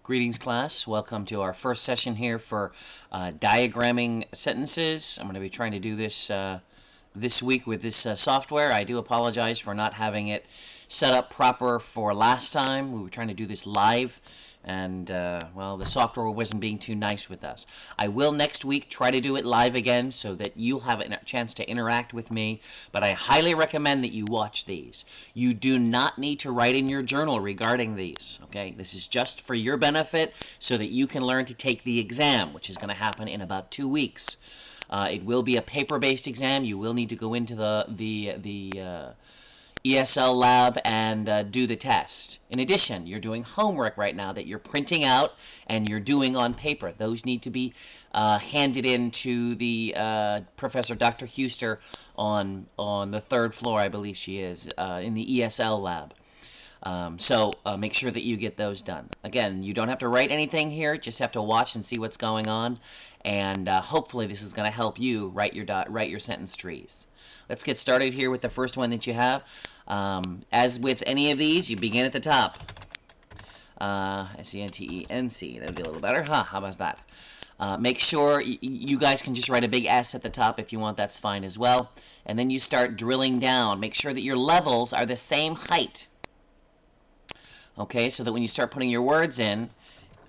Greetings, class. Welcome to our first session here for diagramming sentences. I'm going to be trying to do this this week with this software. I do apologize for not having it set up proper for last time. We were trying to do this live, and well, the software wasn't being too nice with us. I will next week try to do it live again so that you'll have a chance to interact with me, but I highly recommend that you watch these. You do not need to write in your journal regarding these, okay? This is just for your benefit so that you can learn to take the exam, which is going to happen in about 2 weeks. It will be a paper-based exam. You will need to go into the ESL lab and do the test. In addition, you're doing homework right now that you're printing out and you're doing on paper. Those need to be handed in to the Professor Dr. Huster on the third floor, I believe she is, in the ESL lab. So make sure that you get those done. Again, you don't have to write anything here, just have to watch and see what's going on, and hopefully this is going to help you write your sentence trees. Let's get started here with the first one that you have. As with any of these, you begin at the top. S-E-N-T-E-N-C. That would be a little better. How about that? Make sure you guys can just write a big S at the top if you want. That's fine as well. And then you start drilling down. Make sure that your levels are the same height. Okay, so that when you start putting your words in,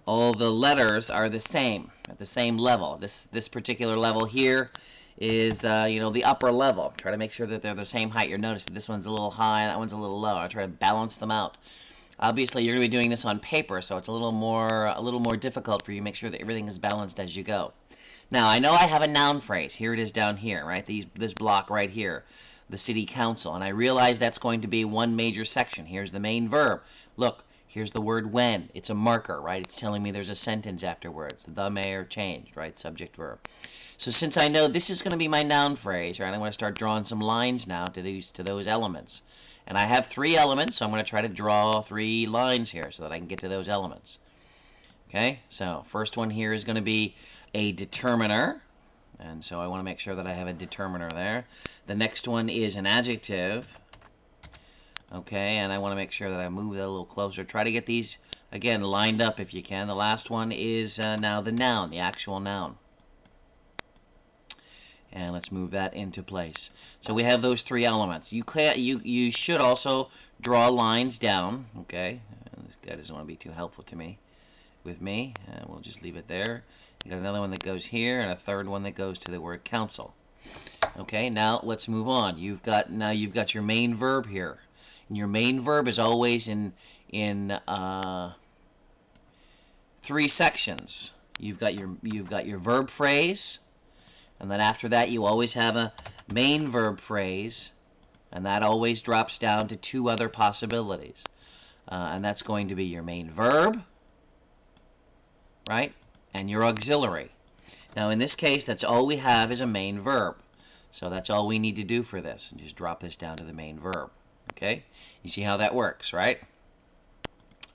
all the letters are the same, at the same level. This particular level here is, the upper level. Try to make sure that they're the same height. You'll notice that this one's a little high, that one's a little low. I try to balance them out. Obviously, you're going to be doing this on paper, so it's a little more difficult for you to make sure that everything is balanced as you go. Now, I know I have a noun phrase. Here it is down here, right? This block right here, the city council. And I realize that's going to be one major section. Here's the main verb. Look, here's the word when. It's a marker, right? It's telling me there's a sentence afterwards. The mayor changed, right? Subject verb. So since I know this is going to be my noun phrase, right, I'm going to start drawing some lines now to those elements. And I have 3 elements, so I'm going to try to draw 3 lines here so that I can get to those elements. Okay, so first one here is going to be a determiner. And so I want to make sure that I have a determiner there. The next one is an adjective. Okay, and I want to make sure that I move that a little closer. Try to get these, again, lined up if you can. The last one is now the noun, the actual noun. And let's move that into place. So we have those 3 elements. You should also draw lines down. Okay, this guy doesn't want to be too helpful to me. We'll just leave it there. You got another one that goes here, and a third one that goes to the word council. Okay, now let's move on. You've got your main verb here. And your main verb is always in 3 sections. You've got your verb phrase, and then after that you always have a main verb phrase, and that always drops down to 2 other possibilities. And that's going to be your main verb, right, and your auxiliary. Now in this case, that's all we have is a main verb. So that's all we need to do for this, and just drop this down to the main verb. Okay, you see how that works, right?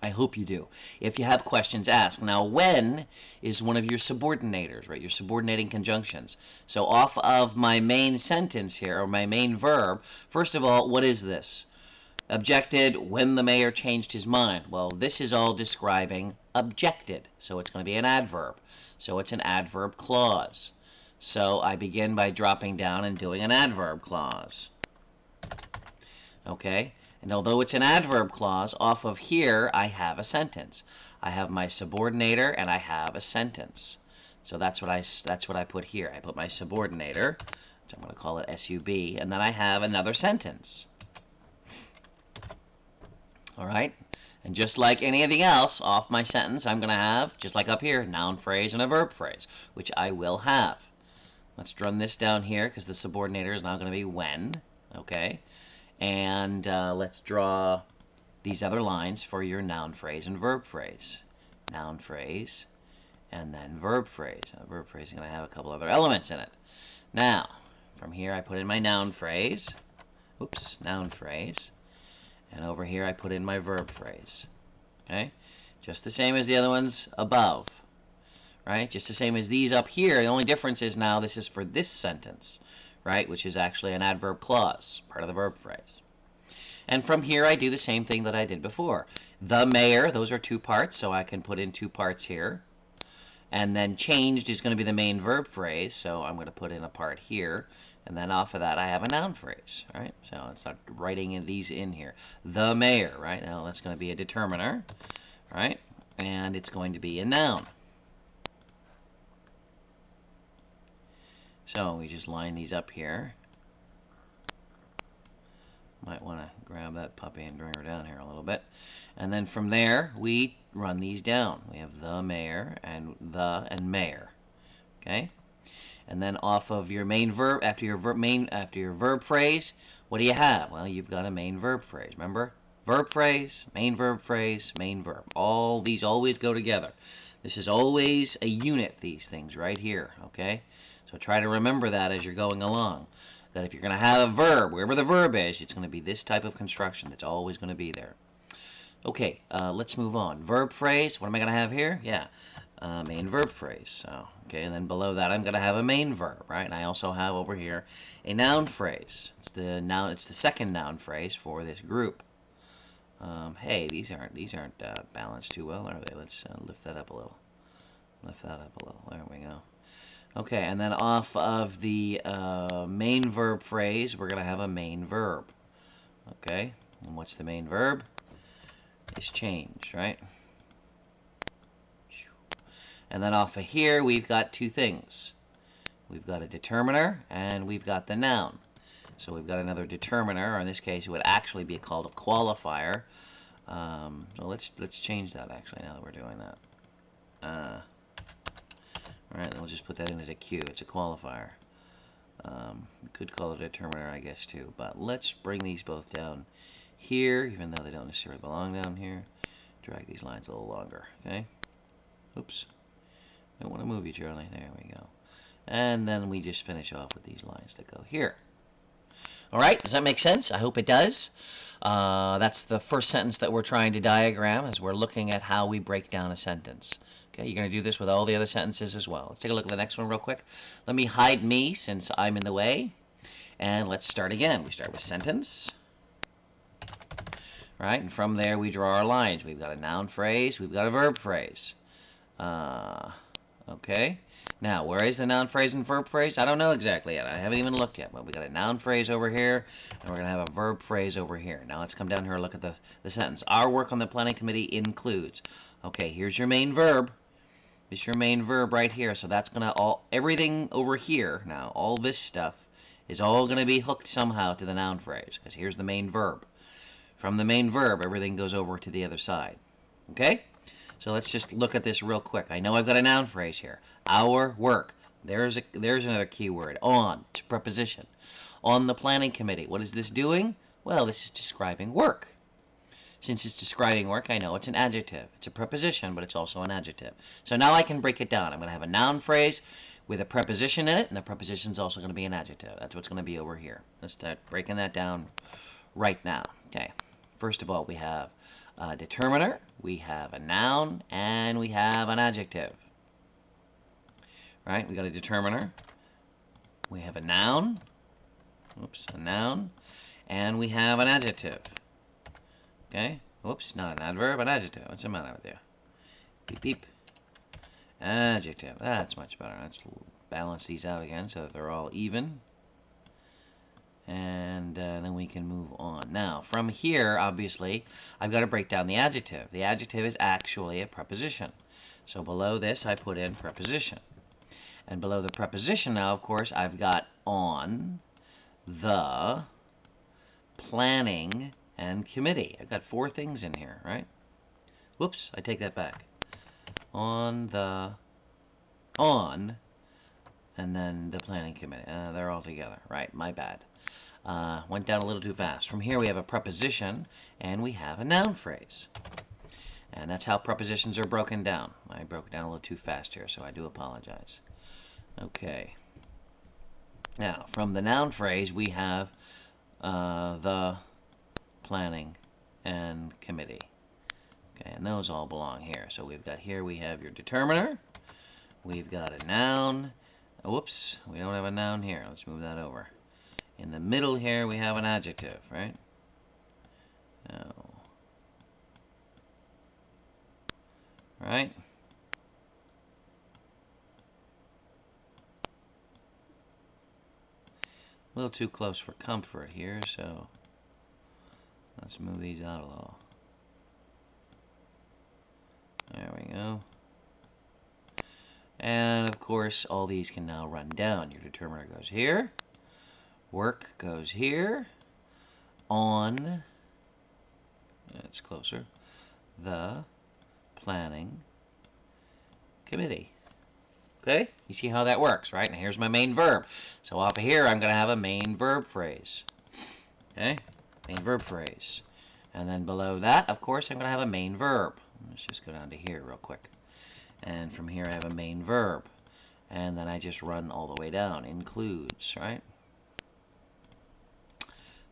I hope you do. If you have questions, ask. Now, when is one of your subordinators, right? Your subordinating conjunctions. So off of my main sentence here, or my main verb, first of all, what is this? Objected when the mayor changed his mind. Well, this is all describing objected. So it's going to be an adverb. So it's an adverb clause. So I begin by dropping down and doing an adverb clause. Okay, and although it's an adverb clause, off of here I have a sentence. I have my subordinator and I have a sentence. So that's what I put here. I put my subordinator, which I'm going to call it SUB, and then I have another sentence. All right, and just like anything else, off my sentence I'm going to have, just like up here, noun phrase and a verb phrase, which I will have. Let's run this down here because the subordinator is now going to be when. Okay. And let's draw these other lines for your noun phrase and verb phrase. Noun phrase and then verb phrase. The verb phrase is going to have a couple other elements in it. Now, from here I put in my noun phrase. Oops, noun phrase. And over here I put in my verb phrase. Okay? Just the same as the other ones above. Right? Just the same as these up here. The only difference is now this is for this sentence. Right, which is actually an adverb clause, part of the verb phrase. And from here, I do the same thing that I did before. The mayor, those are two parts, so I can put in two parts here. And then changed is going to be the main verb phrase, so I'm going to put in a part here. And then off of that, I have a noun phrase, right? So I'll start writing these in here. The mayor, right? Now that's going to be a determiner, right? And it's going to be a noun. So we just line these up here. Might want to grab that puppy and bring her down here a little bit. And then from there, we run these down. We have the mayor and mayor. Okay? And then off of your main verb, after your verb phrase, what do you have? Well, you've got a main verb phrase. Remember? Verb phrase, main verb, main verb. All these always go together. This is always a unit, these things right here. Okay? So try to remember that as you're going along. That if you're going to have a verb, wherever the verb is, it's going to be this type of construction that's always going to be there. Okay, let's move on. Verb phrase, what am I going to have here? Yeah, main verb phrase. So, okay, and then below that I'm going to have a main verb, right? And I also have over here a noun phrase. It's the second noun phrase for this group. Hey, these aren't balanced too well, are they? Let's lift that up a little. Lift that up a little. There we go. Okay, and then off of the main verb phrase, we're going to have a main verb. Okay, and what's the main verb? It's change, right? And then off of here, we've got two things. We've got a determiner, and we've got the noun. So we've got another determiner, or in this case, it would actually be called a qualifier. So let's change that, actually, now that we're doing that. Alright, then we'll just put that in as a Q. It's a qualifier. We could call it a determiner, I guess, too. But let's bring these both down here, even though they don't necessarily belong down here. Drag these lines a little longer, okay? Oops. Don't want to move you, Charlie. There we go. And then we just finish off with these lines that go here. Alright, does that make sense? I hope it does. That's the first sentence that we're trying to diagram as we're looking at how we break down a sentence. Okay, you're going to do this with all the other sentences as well. Let's take a look at the next one real quick. Let me hide me since I'm in the way. And let's start again. We start with sentence. Right, and from there we draw our lines. We've got a noun phrase. We've got a verb phrase. Okay. Now, where is the noun phrase and verb phrase? I don't know exactly yet. I haven't even looked yet. But we got a noun phrase over here, and we're going to have a verb phrase over here. Now, let's come down here and look at the sentence. Our work on the planning committee includes. Okay, here's your main verb. It's your main verb right here. So that's going to everything over here. Now, all this stuff is all going to be hooked somehow to the noun phrase, because here's the main verb. From the main verb, everything goes over to the other side. Okay? So let's just look at this real quick. I know I've got a noun phrase here. Our work. There's another key word. On. It's a preposition. On the planning committee. What is this doing? Well, this is describing work. Since it's describing work, I know it's an adjective. It's a preposition, but it's also an adjective. So now I can break it down. I'm going to have a noun phrase with a preposition in it, and the preposition is also going to be an adjective. That's what's going to be over here. Let's start breaking that down right now. Okay. First of all, we have a determiner, we have a noun, and we have an adjective. Right? We got a determiner, we have a noun, a noun, and we have an adjective. Okay? Whoops, not an adverb, an adjective. What's the matter with you? Beep, beep. Adjective. That's much better. Let's balance these out again so that they're all even. And then we can move on. Now, from here, obviously, I've got to break down the adjective. The adjective is actually a preposition. So below this, I put in preposition. And below the preposition now, of course, I've got on, the, planning, and committee. I've got 4 things in here, right? Whoops, I take that back. On, and then the planning committee. They're all together. Right, my bad. Went down a little too fast. From here we have a preposition, and we have a noun phrase. And that's how prepositions are broken down. I broke it down a little too fast here, so I do apologize. Okay. Now, from the noun phrase, we have the, planning, and committee. Okay, and those all belong here. So we've got here, we have your determiner. We've got a noun. Whoops, we don't have a noun here. Let's move that over. In the middle here, we have an adjective, right? Now, right? A little too close for comfort here, so let's move these out a little. There we go. And of course, all these can now run down. Your determiner goes here. Work goes here. On, that's closer, the planning committee. Okay? You see how that works, right? And here's my main verb. So off of here, I'm going to have a main verb phrase. Okay? Main verb phrase. And then below that, of course, I'm going to have a main verb. Let's just go down to here real quick. And from here, I have a main verb. And then I just run all the way down. Includes, right?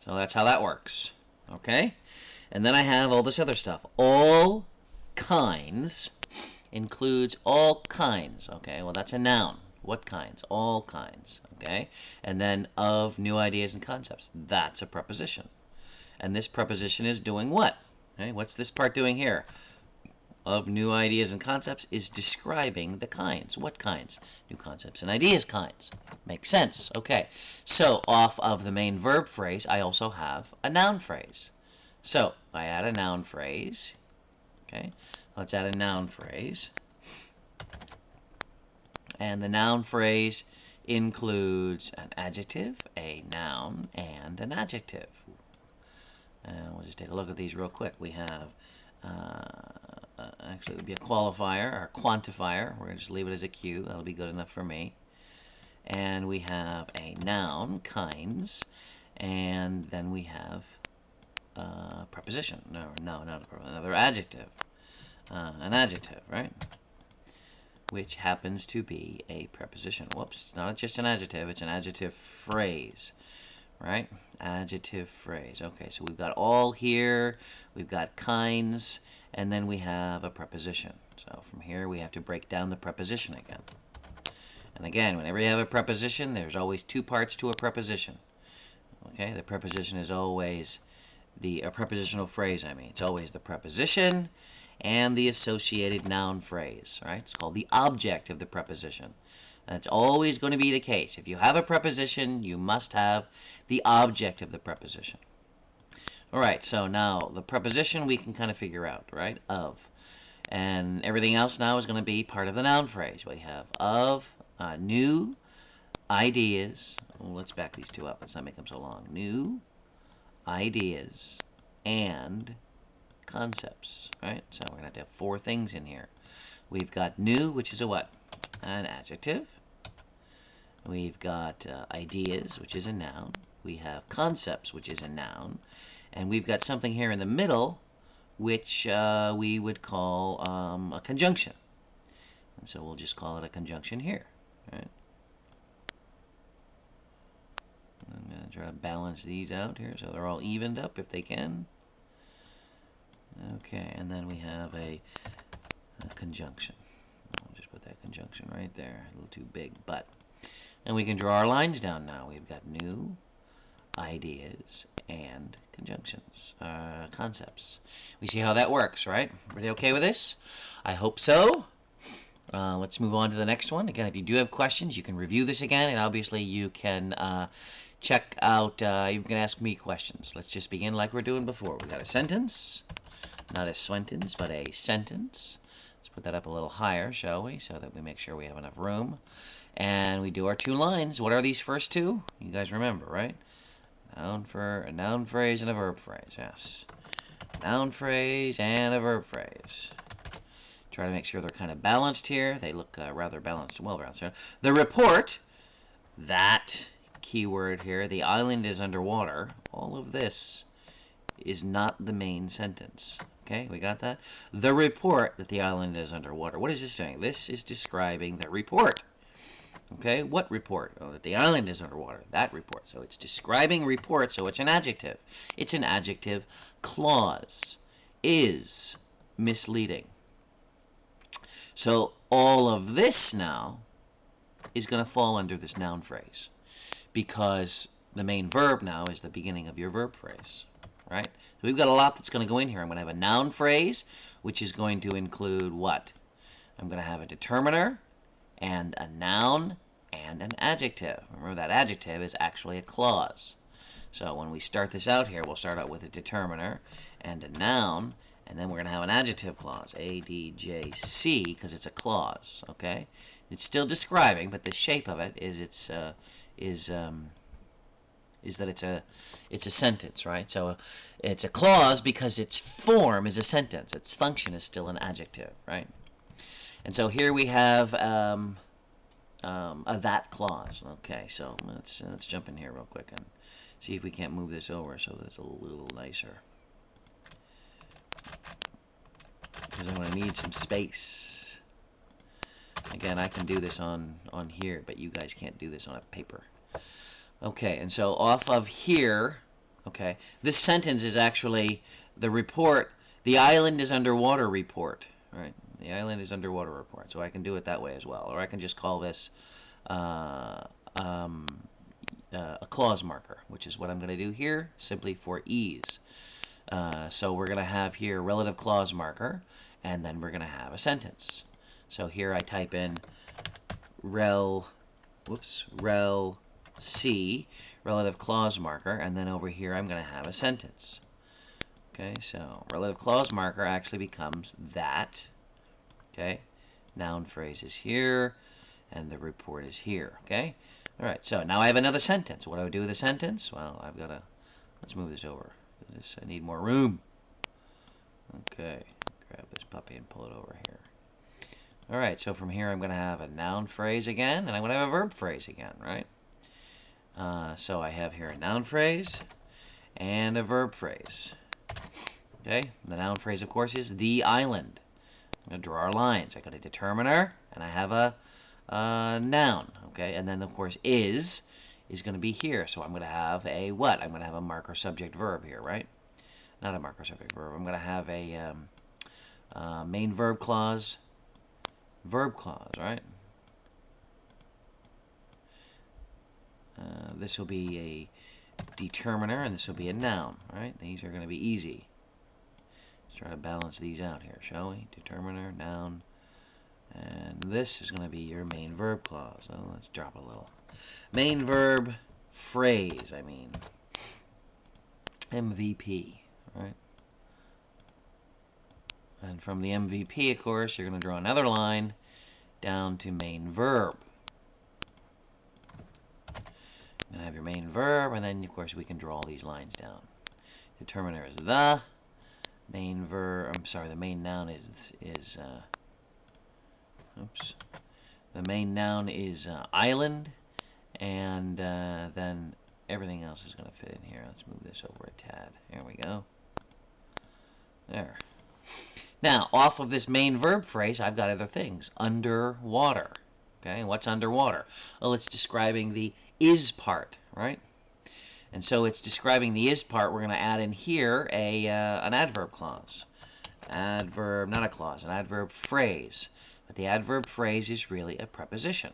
So that's how that works. Okay? And then I have all this other stuff. All kinds includes all kinds. Okay? Well, that's a noun. What kinds? All kinds. Okay? And then of new ideas and concepts. That's a preposition. And this preposition is doing what? Okay? What's this part doing here? Of new ideas and concepts is describing the kinds. What kinds? New concepts and ideas kinds. Makes sense. Okay. So off of the main verb phrase, I also have a noun phrase. So I add a noun phrase. Okay. Let's add a noun phrase. And the noun phrase includes an adjective, a noun, and an adjective. We'll just take a look at these real quick. We have actually, it would be a qualifier or a quantifier. We're going to just leave it as a Q. That'll be good enough for me. And we have a noun, kinds, and then we have a preposition. No, not a preposition, another adjective. An adjective, right? Which happens to be a preposition. Whoops, it's not just an adjective, it's an adjective phrase. Right? Adjective phrase. Okay, so we've got all here, we've got kinds, and then we have a preposition. So from here we have to break down the preposition again. And again, whenever you have a preposition, there's always two parts to a preposition. Okay, the preposition is always a prepositional phrase, I mean. It's always the preposition and the associated noun phrase, right? It's called the object of the preposition. That's always going to be the case. If you have a preposition, you must have the object of the preposition. All right, so now the preposition we can kind of figure out, right? Of. And everything else now is going to be part of the noun phrase. We have of, new, ideas. Well, let's back these two up. Let's not make them so long. New, ideas, and concepts, right? So we're going to have four things in here. We've got new, which is a what? An adjective. We've got ideas, which is a noun. We have concepts, which is a noun. And we've got something here in the middle, which we would call a conjunction. And so we'll just call it a conjunction here. Right? I'm going to try to balance these out here so they're all evened up if they can. Okay, and then we have a conjunction. I'll just put that conjunction right there. A little too big, but. And we can draw our lines down now. We've got new, ideas, and conjunctions, concepts. We see how that works, right? Everybody okay with this? I hope so. Let's move on to the next one. Again, if you do have questions, you can review this again, and obviously you can check out, you can ask me questions. Let's just begin like we're doing before. We got a sentence, not a sentence, but a sentence. Let's put that up a little higher, shall we, so that we make sure we have enough room. And we do our two lines. What are these first two? You guys remember, right? A noun phrase and a verb phrase. Yes. Noun phrase and a verb phrase. Try to make sure they're kind of balanced here. They look rather balanced, well balanced. The report, that keyword here, the island is underwater. All of this is not the main sentence. Okay, we got that? The report that the island is underwater. What is this saying? This is describing the report. Okay, what report? Oh, that the island is underwater. That report. So it's describing report, so it's an adjective. It's an adjective clause. Is misleading. So all of this now is going to fall under this noun phrase because the main verb now is the beginning of your verb phrase. right? So we've got a lot that's going to go in here. I'm going to have a noun phrase, which is going to include what? I'm going to have a determiner and a noun and an adjective. Remember, that adjective is actually a clause. So when we start this out here, we'll start out with a determiner and a noun, and then we're going to have an adjective clause, ADJC, because it's a clause, okay? It's still describing, but the shape of it is that it's a sentence, right? So it's a clause because its form is a sentence. Its function is still an adjective, right? And so here we have a that clause. Okay, so let's jump in here real quick and see if we can't move this over so that it's a little nicer. Because I'm going to need some space. Again, I can do this on here, but you guys can't do this on a paper. Okay, and so off of here, okay, this sentence is actually the report. The island is underwater report, right? The island is underwater report, so I can do it that way as well. Or I can just call this a clause marker, which is what I'm going to do here, simply for ease. So we're going to have here relative clause marker, and then we're going to have a sentence. So here I type in rel C, relative clause marker, and then over here I'm going to have a sentence. Okay, so relative clause marker actually becomes that. Okay, noun phrase is here, and the report is here. Okay, all right, so now I have another sentence. What do I do with a sentence? Well, I've got to, let's move this over. I need more room. Okay, grab this puppy and pull it over here. All right, so from here I'm going to have a noun phrase again, and I'm going to have a verb phrase again, right? So I have here a noun phrase and a verb phrase. Okay, the noun phrase, of course, is the island. I'm going to draw our lines. I got a determiner, and I have a noun. Okay, and then, of course, is going to be here. So I'm going to have a what? I'm going to have a marker subject verb here, right? Not a marker subject verb. I'm going to have a main verb clause, right? This will be a determiner, and this will be a noun, right? These are going to be easy. Let's try to balance these out here, shall we? Determiner, noun, and this is going to be your main verb clause. So let's drop a little. Main verb phrase, I mean. MVP, right? And from the MVP, of course, you're going to draw another line down to main verb. You're going to have your main verb, and then, of course, we can draw all these lines down. Determiner is the. Main verb, I'm sorry, the main noun is the main noun is island, and then everything else is going to fit in here. Let's move this over a tad. There we go. There. Now, off of this main verb phrase, I've got other things. Underwater. Okay, what's underwater? Well, it's describing the is part, right? And so it's describing the is part. We're going to add in here an adverb clause. Adverb, not a clause, an adverb phrase. But the adverb phrase is really a preposition.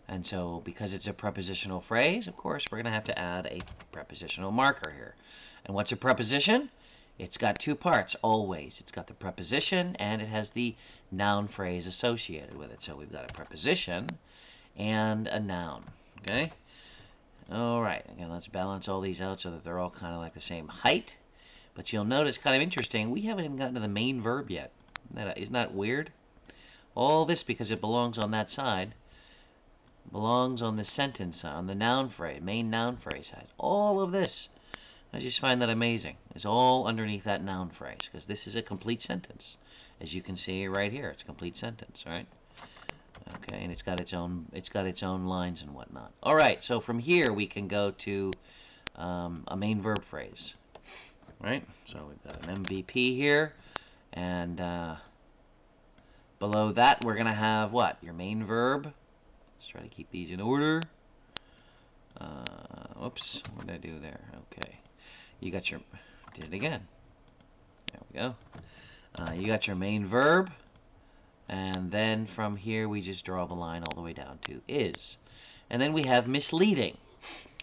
And so because it's a prepositional phrase, of course, we're going to have to add a prepositional marker here. And what's a preposition? It's got two parts, always. It's got the preposition, and it has the noun phrase associated with it. So we've got a preposition and a noun, okay? All right, again, let's balance all these out so that they're all kind of like the same height. But you'll notice, kind of interesting, we haven't even gotten to the main verb yet. Isn't that weird? All this, because it belongs on that side, belongs on the sentence, on the noun phrase, main noun phrase side. All of this, I just find that amazing. It's all underneath that noun phrase, because this is a complete sentence. As you can see right here, it's a complete sentence, right? Okay, and it's got its own lines and whatnot. All right, so from here we can go to a main verb phrase, right? So we've got an MVP here, and below that we're gonna have what? Your main verb. Let's try to keep these in order. Whoops, what did I do there? Okay, you got your. Did it again. There we go. You got your main verb. And then from here, we just draw the line all the way down to is. And then we have misleading.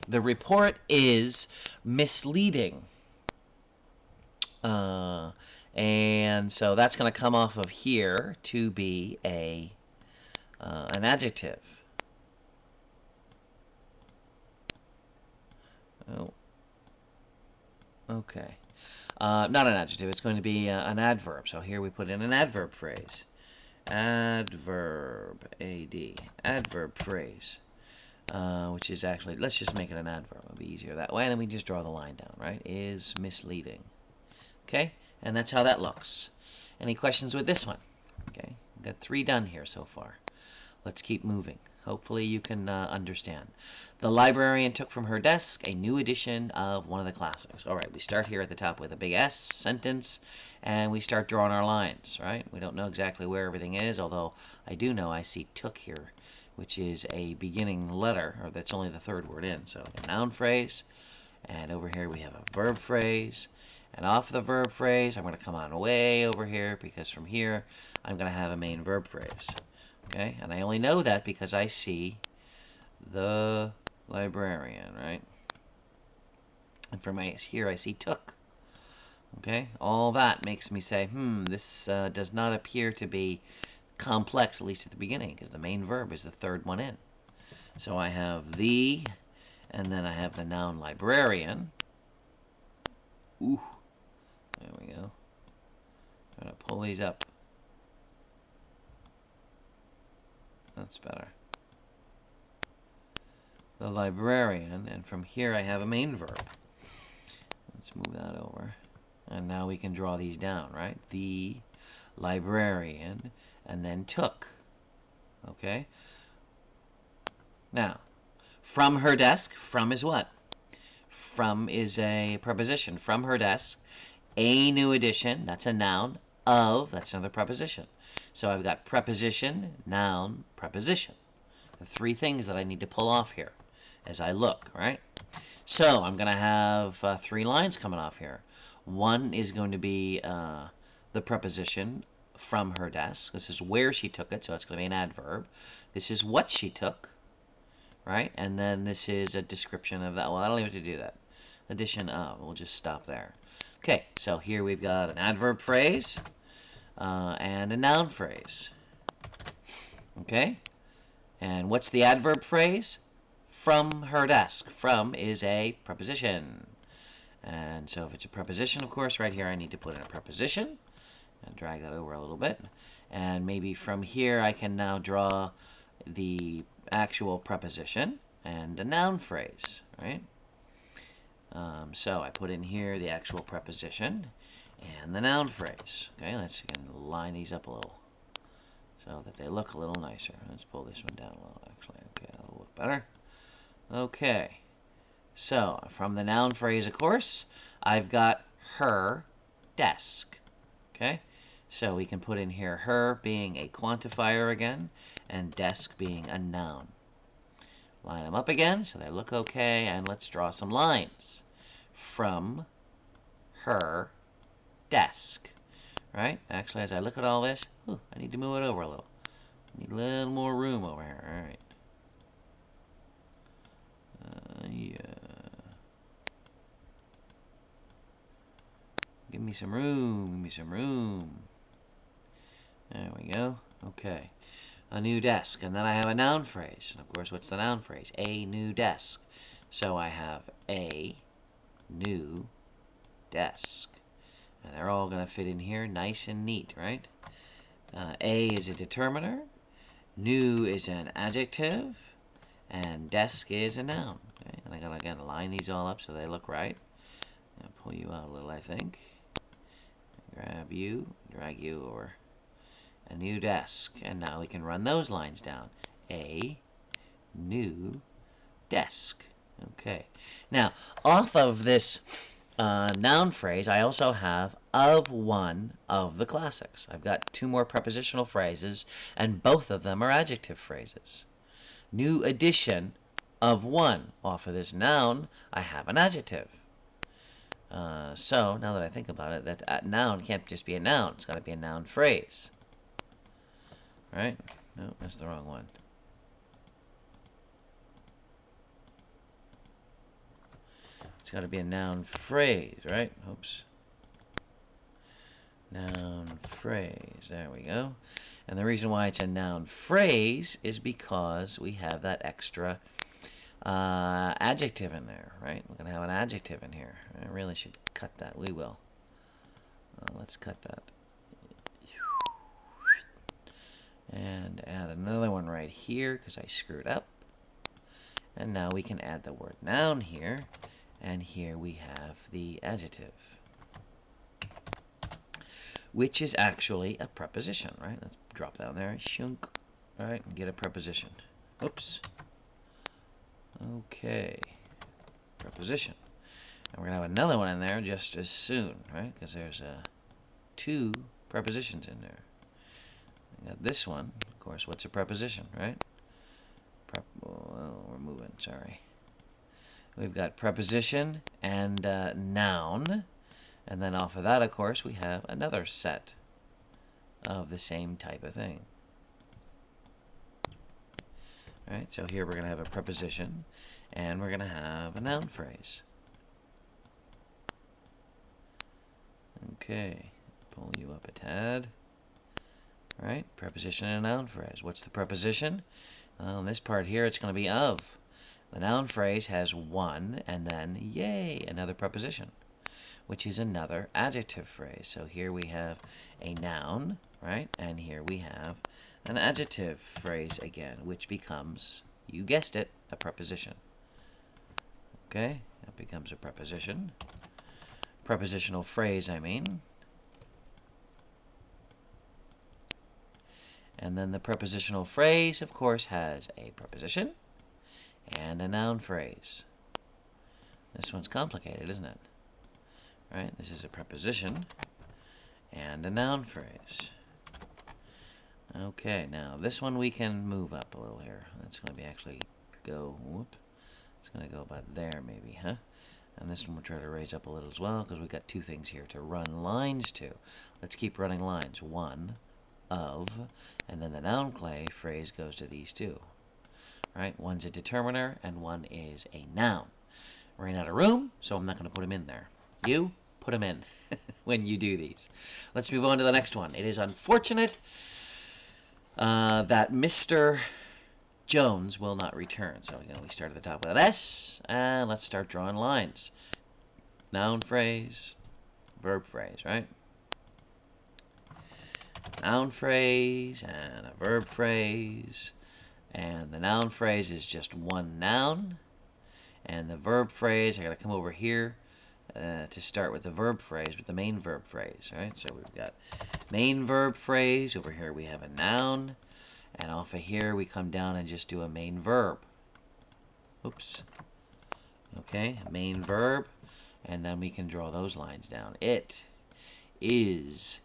The report is misleading. And so that's going to come off of here to be an adjective. Oh, okay. Not an adjective. It's going to be an adverb. So here we put in an adverb phrase. Adverb, A-D, adverb phrase, which is actually, let's just make it an adverb. It'll be easier that way. And then we just draw the line down, right? Is misleading. Okay? And that's how that looks. Any questions with this one? Okay, we've got 3 done here so far. Let's keep moving. Hopefully you can understand. The librarian took from her desk a new edition of one of the classics. All right, we start here at the top with a big S, sentence, and we start drawing our lines, right? We don't know exactly where everything is, although I do know I see took here, which is a beginning letter, or that's only the 3rd word in. So a noun phrase, and over here we have a verb phrase. And off the verb phrase, I'm going to come on way over here, because from here, I'm going to have a main verb phrase. Okay, and I only know that because I see the librarian, right? And from here, I see took. Okay, all that makes me say, this does not appear to be complex, at least at the beginning, because the main verb is the 3rd one in. So I have the, and then I have the noun librarian. Ooh. There we go. I'm going to pull these up. That's better. The librarian, and from here I have a main verb. Let's move that over. And now we can draw these down, right? The librarian, and then took. Okay? Now, from her desk, from is what? From is a preposition. From her desk. A new edition, that's a noun. Of, that's another preposition. So I've got preposition, noun, preposition. The 3 things that I need to pull off here as I look, right? So I'm going to have 3 lines coming off here. One is going to be the preposition from her desk. This is where she took it, so it's going to be an adverb. This is what she took, right? And then this is a description of that. Well, I don't even have to do that. Addition of. We'll just stop there. Okay, so here we've got an adverb phrase and a noun phrase. Okay? And what's the adverb phrase? From her desk. From is a preposition. And so if it's a preposition, of course, right here I need to put in a preposition and drag that over a little bit. And maybe from here I can now draw the actual preposition and a noun phrase, right? So I put in here the actual preposition and the noun phrase. Okay, let's again line these up a little so that they look a little nicer. Let's pull this one down a little, actually. Okay, that'll look better. Okay, so from the noun phrase, of course, I've got her desk. Okay, so we can put in here her being a quantifier again and desk being a noun. Line them up again so they look okay, and let's draw some lines. From her desk, right? Actually, as I look at all this, I need to move it over a little. I need a little more room over here. All right. Yeah. Give me some room. Give me some room. There we go. Okay. A new desk. And then I have a noun phrase. And of course, what's the noun phrase? A new desk. So I have a new desk. And they're all going to fit in here nice and neat, right? A is a determiner. New is an adjective. And desk is a noun. Okay? And I got to, again, line these all up so they look right. I'm going to pull you out a little, I think. Grab you, drag you over. A new desk. And now we can run those lines down. A new desk. Okay. Now, off of this noun phrase, I also have of one of the classics. I've got 2 more prepositional phrases, and both of them are adjective phrases. New edition of one. Off of this noun, I have an adjective. So, now that I think about it, that noun can't just be a noun. It's got to be a noun phrase. Right? No, that's the wrong one. It's got to be a noun phrase, right? Oops. Noun phrase. There we go. And the reason why it's a noun phrase is because we have that extra adjective in there, right? We're going to have an adjective in here. I really should cut that. We will. Let's cut that. And add another one right here because I screwed up. And now we can add the word noun here. And here we have the adjective, which is actually a preposition, right? Let's drop down there, shunk, all right, and get a preposition. Oops. Okay, preposition. And we're going to have another one in there just as soon, right? Because there's two prepositions in there. We got this one, of course. What's a preposition, right? Well, we're moving, sorry. We've got preposition and noun. And then off of that, of course, we have another set of the same type of thing. All right, so here we're going to have a preposition, and we're going to have a noun phrase. Okay, pull you up a tad. All right, preposition and a noun phrase. What's the preposition? On this part here, it's going to be of. The noun phrase has one, and then, yay, another preposition, which is another adjective phrase. So here we have a noun, right? And here we have an adjective phrase again, which becomes, you guessed it, a preposition. Okay, that becomes a preposition. Prepositional phrase, I mean. And then the prepositional phrase, of course, has a preposition and a noun phrase. This one's complicated, isn't it? Right, this is a preposition and a noun phrase. Okay, now this one we can move up a little here. That's going to be actually go, whoop. It's going to go about there maybe, huh? And this one we'll try to raise up a little as well because we've got two things here to run lines to. Let's keep running lines. One, of, and then the noun phrase goes to these two. Right, one's a determiner and one is a noun. Ran out of room, so I'm not going to put them in there. You put them in when you do these. Let's move on to the next one. It is unfortunate that Mr. Jones will not return. So we start at the top with an S, and let's start drawing lines. Noun phrase, verb phrase, right? Noun phrase and a verb phrase. And the noun phrase is just one noun. And the verb phrase, I got to come over here to start with the verb phrase, with the main verb phrase, right? So we've got main verb phrase. Over here we have a noun. And off of here we come down and just do a main verb. Oops. Okay, main verb. And then we can draw those lines down. It is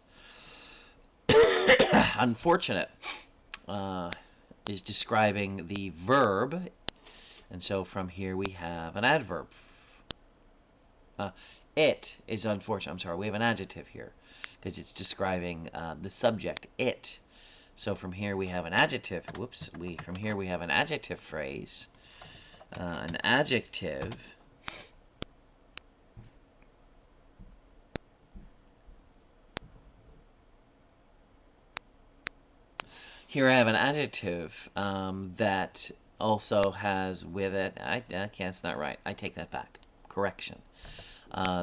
unfortunate is describing the verb. And so from here we have an adverb. It is unfortunate. I'm sorry, we have an adjective here because it's describing the subject, it. So from here we have an adjective. Whoops. From here we have an adjective phrase. An adjective. Here I have an adjective that also has with it, it's not right. I take that back. Correction.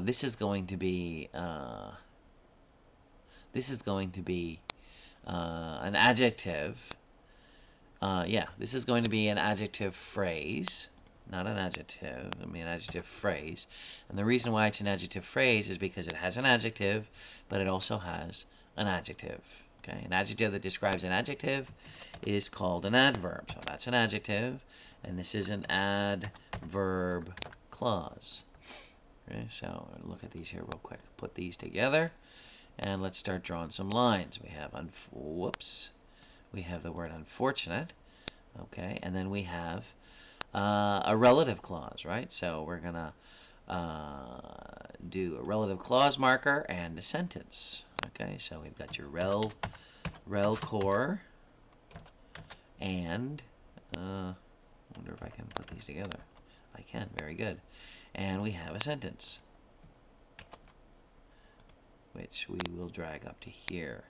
This is going to be an adjective. This is going to be an adjective phrase, not an adjective. I mean, an adjective phrase. And the reason why it's an adjective phrase is because it has an adjective, but it also has an adjective. Okay, an adjective that describes an adjective is called an adverb. So that's an adjective, and this is an adverb clause. Okay, so look at these here real quick. Put these together, and let's start drawing some lines. We have we have the word unfortunate. Okay, and then we have a relative clause, right? So we're gonna do a relative clause marker and a sentence. Okay, so we've got your rel core, and wonder if I can put these together. I can, very good. And we have a sentence. which we will drag up to here.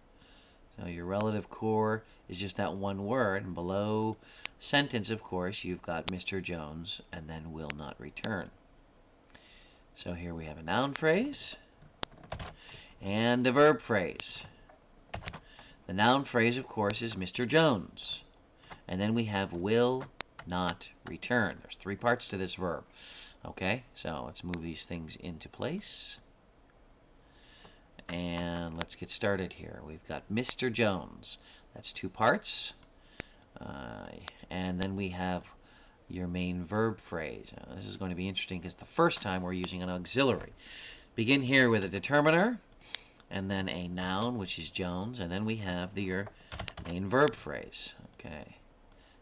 So your relative core is just that one word, and below sentence, of course, you've got Mr. Jones, and then will not return. So here we have a noun phrase and a verb phrase. The noun phrase, of course, is Mr. Jones. And then we have will not return. There's three parts to this verb. Okay, so let's move these things into place. And let's get started here. We've got Mr. Jones. That's two parts. And then we have your main verb phrase. Now, this is going to be interesting because the first time we're using an auxiliary. Begin here with a determiner, and then a noun, which is Jones, and then we have your main verb phrase. Okay,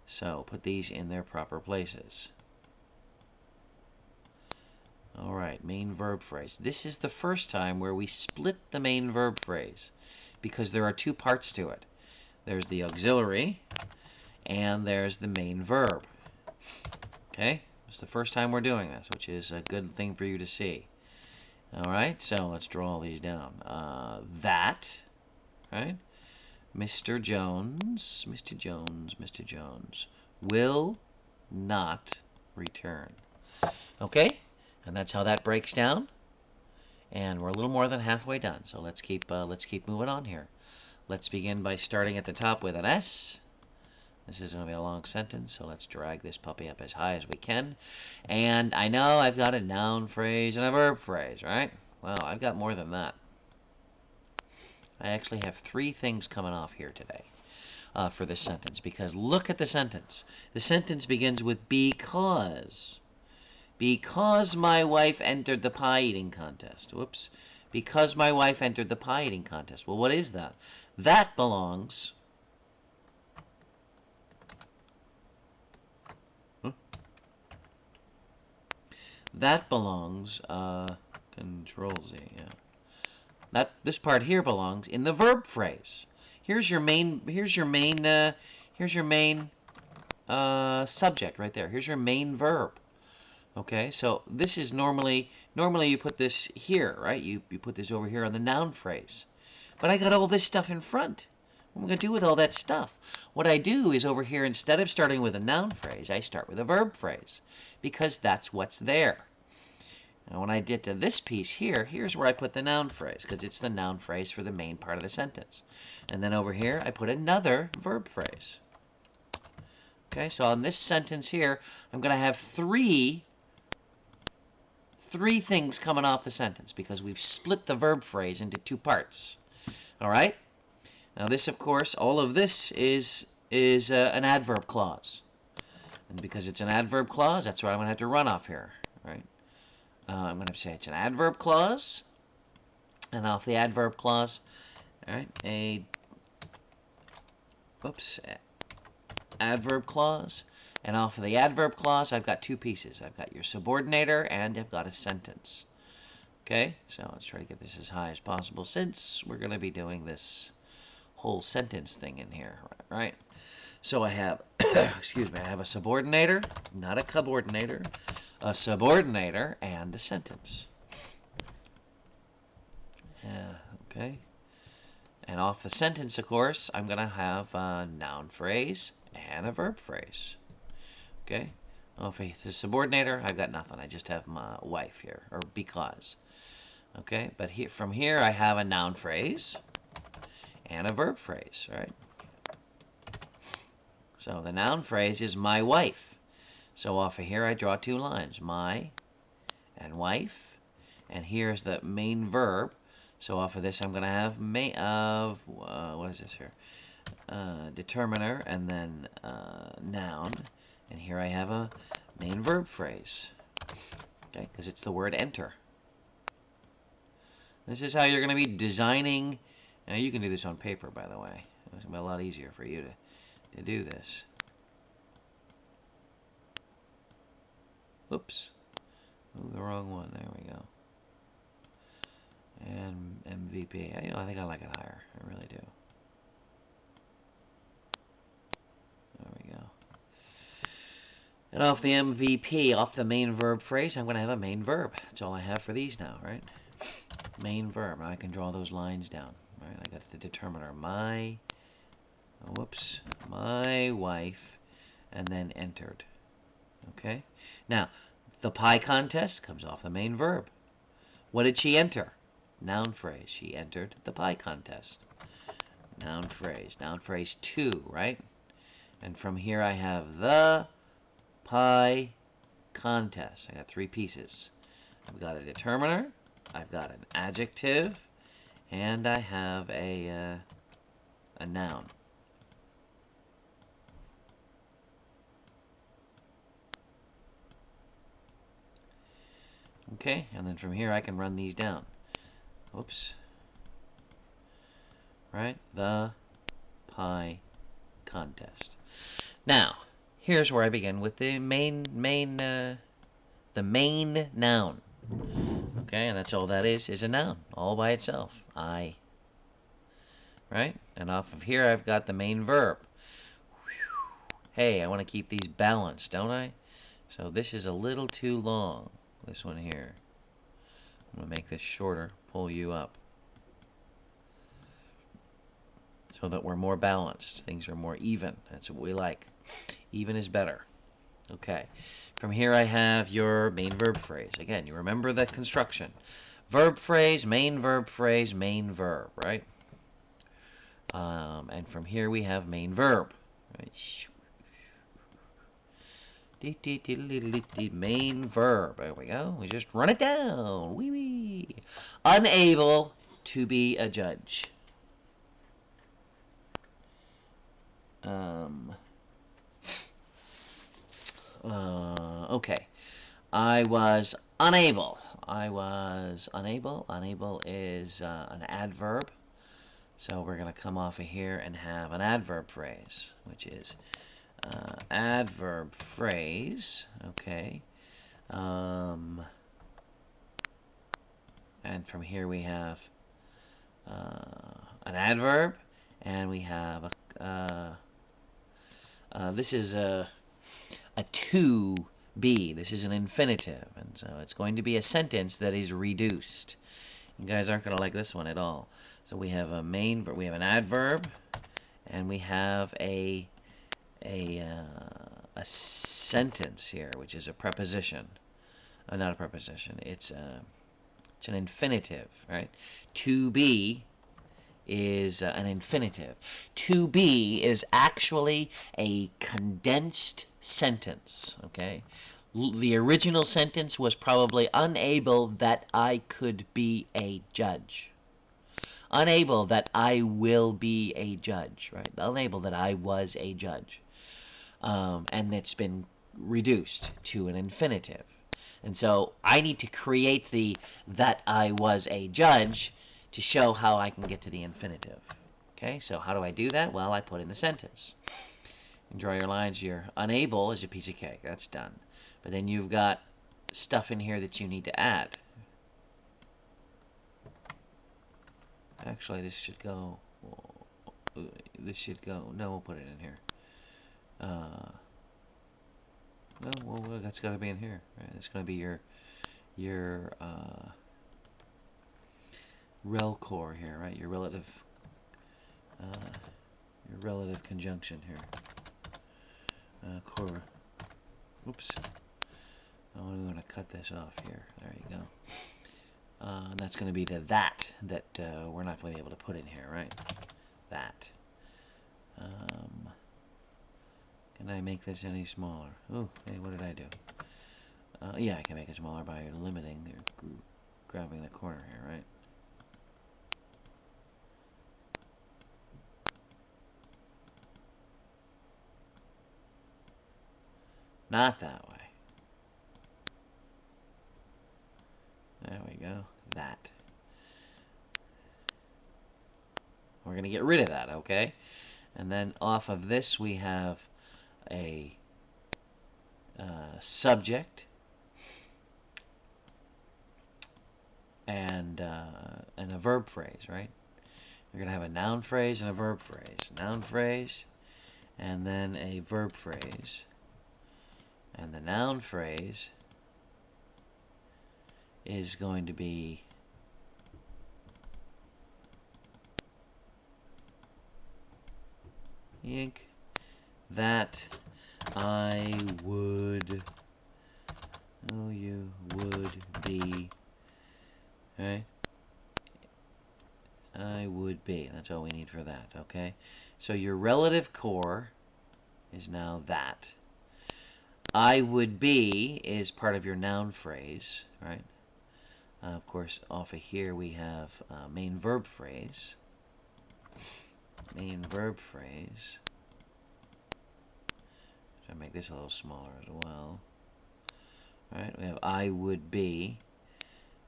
so put these in their proper places. All right, main verb phrase. This is the first time where we split the main verb phrase because there are two parts to it. There's the auxiliary and there's the main verb. Okay, it's the first time we're doing this, which is a good thing for you to see. All right, so let's draw all these down. That, right? Mr. Jones, Mr. Jones, Mr. Jones will not return. Okay? And that's how that breaks down. And we're a little more than halfway done. So let's keep moving on here. Let's begin by starting at the top with an S. This is going to be a long sentence, so let's drag this puppy up as high as we can. And I know I've got a noun phrase and a verb phrase, right? Well, I've got more than that. I actually have three things coming off here today for this sentence, because look at the sentence. The sentence begins with because. Because my wife entered the pie eating contest. Whoops. Because my wife entered the pie eating contest. Well, what is that? That belongs... That belongs, Control-Z, yeah. This part here belongs in the verb phrase. Here's your main subject right there. Here's your main verb. Okay, so this is normally you put this here, right? You put this over here on the noun phrase. But I got all this stuff in front. What am I going to do with all that stuff? What I do is over here, instead of starting with a noun phrase, I start with a verb phrase, because that's what's there. Now, when I get to this piece here, here's where I put the noun phrase, because it's the noun phrase for the main part of the sentence. And then over here, I put another verb phrase. Okay, so on this sentence here, I'm going to have three things coming off the sentence, because we've split the verb phrase into two parts. All right? Now this, of course, all of this is an adverb clause. And because it's an adverb clause, that's what I'm going to have to run off here, right? I'm going to say it's an adverb clause. And off the adverb clause, all right, adverb clause. And off of the adverb clause, I've got two pieces. I've got your subordinator and I've got a sentence. Okay, so let's try to get this as high as possible since we're going to be doing this whole sentence thing in here, right? So I have, excuse me, I have a subordinator, not a coordinator, a subordinator, and a sentence. Okay. And off the sentence, of course, I'm going to have a noun phrase and a verb phrase. Okay. Off the subordinator, I've got nothing. I just have my wife here, or because. Okay. But from here, I have a noun phrase and a verb phrase, right? So the noun phrase is my wife. So off of here, I draw two lines, my and wife. And here's the main verb. So off of this, I'm going to have what is this here? Determiner and then noun. And here I have a main verb phrase. Okay, because it's the word enter. This is how you're going to be designing. Now you can do this on paper, by the way. It's going to be a lot easier for you to do this. Oops. Moved the wrong one. There we go. And MVP. I think I like it higher. I really do. There we go. And off the MVP, off the main verb phrase, I'm going to have a main verb. That's all I have for these now, right? main verb. Now I can draw those lines down. Right? I got the determiner. My wife, and then entered. Okay? Now, the pie contest comes off the main verb. What did she enter? Noun phrase. She entered the pie contest. Noun phrase. Noun phrase 2, right? And from here I have the pie contest. I got 3 pieces. I've got a determiner, I've got an adjective, and I have a noun. Okay, and then from here I can run these down. Oops. Right? The pie contest. Now, here's where I begin with the main noun. Okay, and that's all that is a noun, all by itself. I. Right? And off of here I've got the main verb. Hey, I want to keep these balanced, don't I? So this is a little too long, this one here. I'm going to make this shorter, pull you up, so that we're more balanced. Things are more even. That's what we like. Even is better. Okay. From here I have your main verb phrase. Again, you remember the construction. Verb phrase, main verb, right? And from here we have main verb. Right? Main verb. There we go. We just run it down. Wee wee. Unable to be a judge. Okay. I was unable. Unable is an adverb. So we're going to come off of here and have an adverb phrase, which is adverb phrase. Okay. And from here we have an adverb, and we have this is a to be. This is an infinitive, and so it's going to be a sentence that is reduced. You guys aren't going to like this one at all. So we have we have an adverb, and we have a sentence here, which is a preposition. Not a preposition. It's an infinitive, right? To be is an infinitive. To be is actually a condensed sentence, okay? The original sentence was probably unable that I could be a judge. Unable that I will be a judge, right? Unable that I was a judge. And it's been reduced to an infinitive. And so I need to create the that I was a judge to show how I can get to the infinitive. Okay, so how do I do that? Well, I put in the sentence. And draw your lines. Your unable is a piece of cake. That's done. But then you've got stuff in here that you need to add. Actually, this should go. No, we'll put it in here. Well, that's got to be in here. Right? It's going to be your rel core here, right? Your relative conjunction here. Core. Oops. I'm going to cut this off here. There you go. And that's going to be the that we're not going to be able to put in here, right? That. Can I make this any smaller? Oh, hey, what did I do? Yeah, I can make it smaller by limiting or grabbing the corner here, right? Not that way. There we go. That. We're going to get rid of that, okay? And then off of this we have a subject and a verb phrase, right? We're going to have a noun phrase and a verb phrase. Noun phrase and then a verb phrase. And the noun phrase is going to be think that I would, oh, you would be, right? I would be. That's all we need for that, okay? So your relative core is now that. I would be is part of your noun phrase, right? Of course, off of here we have main verb phrase. Main verb phrase. So make this a little smaller as well. All right, we have I would be.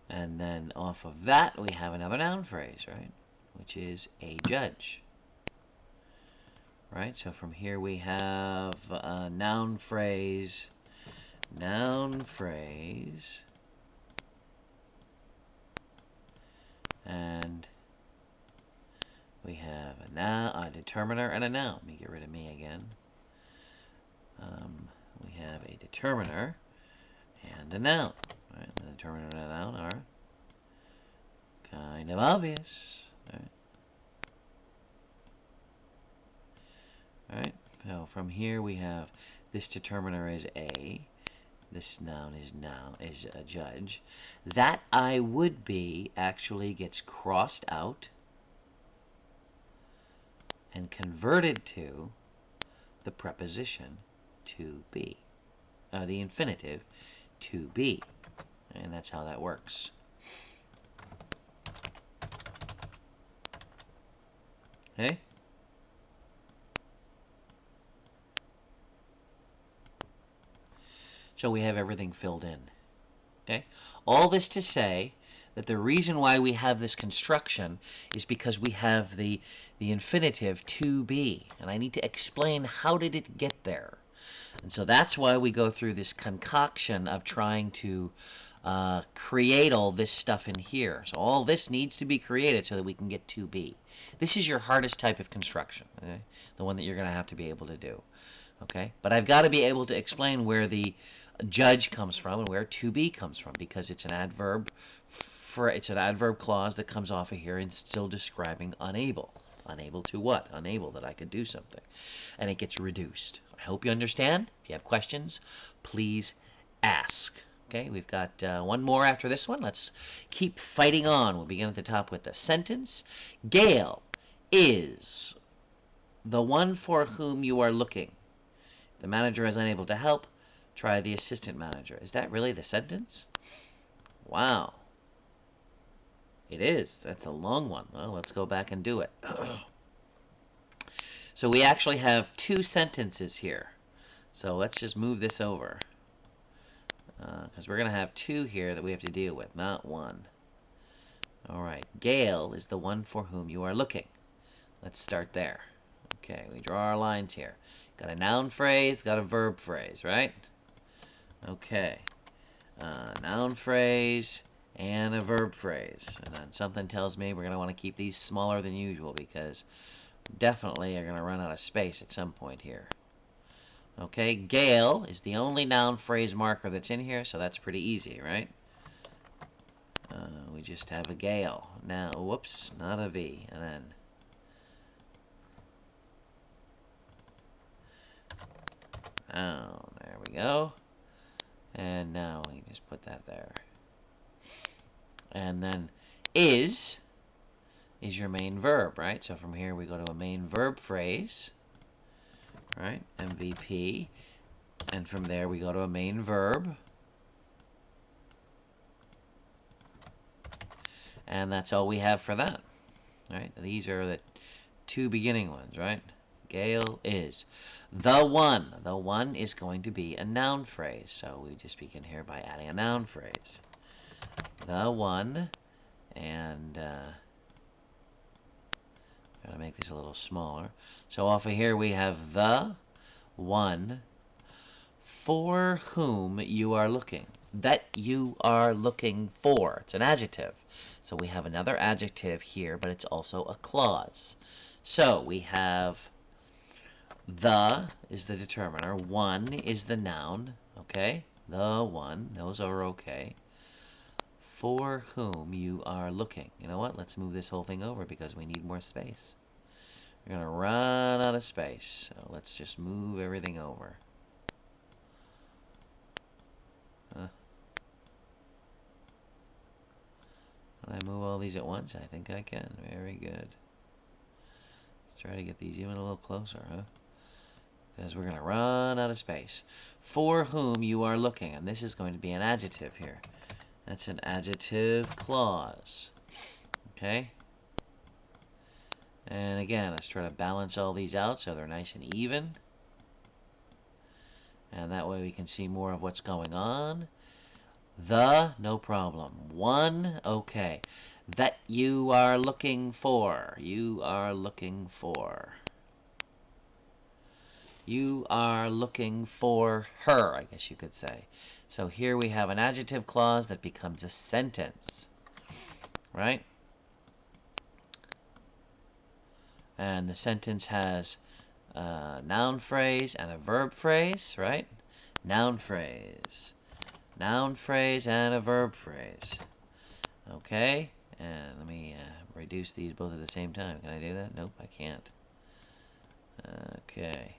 And then off of that, we have another noun phrase, right? Which is a judge. Right, so from here we have a noun phrase, and we have a noun, a determiner, and a noun. Let me get rid of me again. We have a determiner and a noun. Right, the determiner and a noun are kind of obvious. Right. All right, so from here we have this determiner is a, this noun is a judge. That I would be actually gets crossed out and converted to the preposition to be, the infinitive to be, and that's how that works. Okay. So we have everything filled in. Okay. All this to say that the reason why we have this construction is because we have the infinitive to be, and I need to explain how did it get there. And so that's why we go through this concoction of trying to create all this stuff in here. So all this needs to be created so that we can get to be. This is your hardest type of construction, okay? The one that you're going to have to be able to do. Okay, but I've got to be able to explain where the judge comes from and where to be comes from, because it's an adverb it's an adverb clause that comes off of here and still describing unable. Unable to what? Unable that I could do something. And it gets reduced. I hope you understand. If you have questions, please ask. Okay, we've got one more after this one. Let's keep fighting on. We'll begin at the top with the sentence. Gail is the one for whom you are looking. If the manager is unable to help, try the assistant manager. Is that really the sentence? Wow. It is. That's a long one. Well, let's go back and do it. So we actually have two sentences here. So let's just move this over. Because we're going to have two here that we have to deal with, not one. All right. Gail is the one for whom you are looking. Let's start there. Okay, we draw our lines here. Got a noun phrase, got a verb phrase, right? Okay. Noun phrase and a verb phrase. And then something tells me we're going to want to keep these smaller than usual because definitely are going to run out of space at some point here. Okay, Gail is the only noun phrase marker that's in here, so that's pretty easy, right? We just have a Gail. Now, whoops, not a V. And then there we go. And now we just put that there. And then is your main verb, right? So from here we go to a main verb phrase, right? MVP. And from there we go to a main verb. And that's all we have for that, right? These are the two beginning ones, right? Gail is the one. The one is going to be a noun phrase. So we just begin here by adding a noun phrase. The one, and gotta make this a little smaller. So off of here we have the one for whom you are looking. That you are looking for. It's an adjective. So we have another adjective here, but it's also a clause. So we have the is the determiner. One is the noun. Okay? The one. Those are okay. For whom you are looking. You know what? Let's move this whole thing over because we need more space. We're going to run out of space. So let's just move everything over. Can I move all these at once? I think I can. Very good. Let's try to get these even a little closer, huh? Because we're going to run out of space. For whom you are looking. And this is going to be an adjective here. That's an adjective clause. Okay? And again, let's try to balance all these out so they're nice and even. And that way we can see more of what's going on. The, no problem. One, okay. That you are looking for. You are looking for. You are looking for her, I guess you could say. So here we have an adjective clause that becomes a sentence. Right? And the sentence has a noun phrase and a verb phrase, right? Noun phrase. Noun phrase and a verb phrase. Okay? And let me reduce these both at the same time. Can I do that? Nope, I can't. Okay.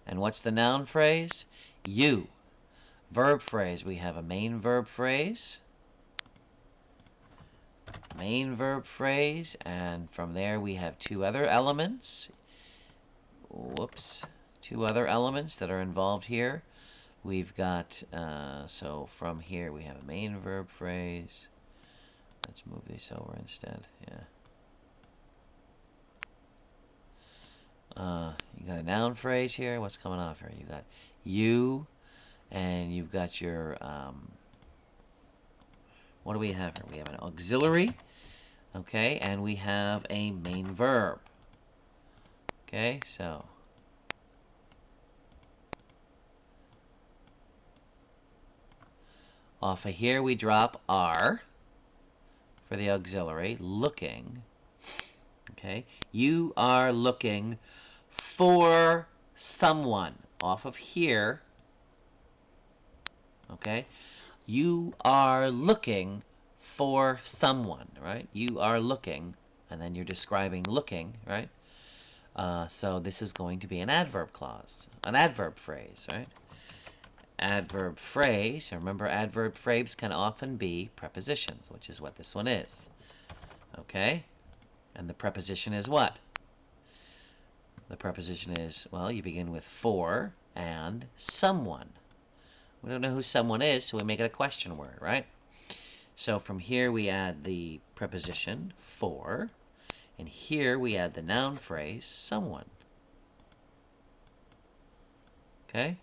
And what's the noun phrase? You. Verb phrase. We have a main verb phrase. Main verb phrase. And from there we have two other elements. Whoops. Two other elements that are involved here. We've got, so from here we have a main verb phrase. Let's move this over instead, yeah. You got a noun phrase here. What's coming off here? You got you, and you've got your, what do we have here? We have an auxiliary, okay, and we have a main verb. Okay, so off of here we drop are for the auxiliary, looking. Okay, you are looking for someone. Off of here, okay, you are looking for someone, right? You are looking, and then you're describing looking, right? So this is going to be an adverb clause, an adverb phrase, right? Adverb phrase. Remember, adverb phrases can often be prepositions, which is what this one is. Okay? And the preposition is what? The preposition is, well, you begin with for and someone. We don't know who someone is, so we make it a question word, right? So from here we add the preposition for, and here we add the noun phrase someone. Okay?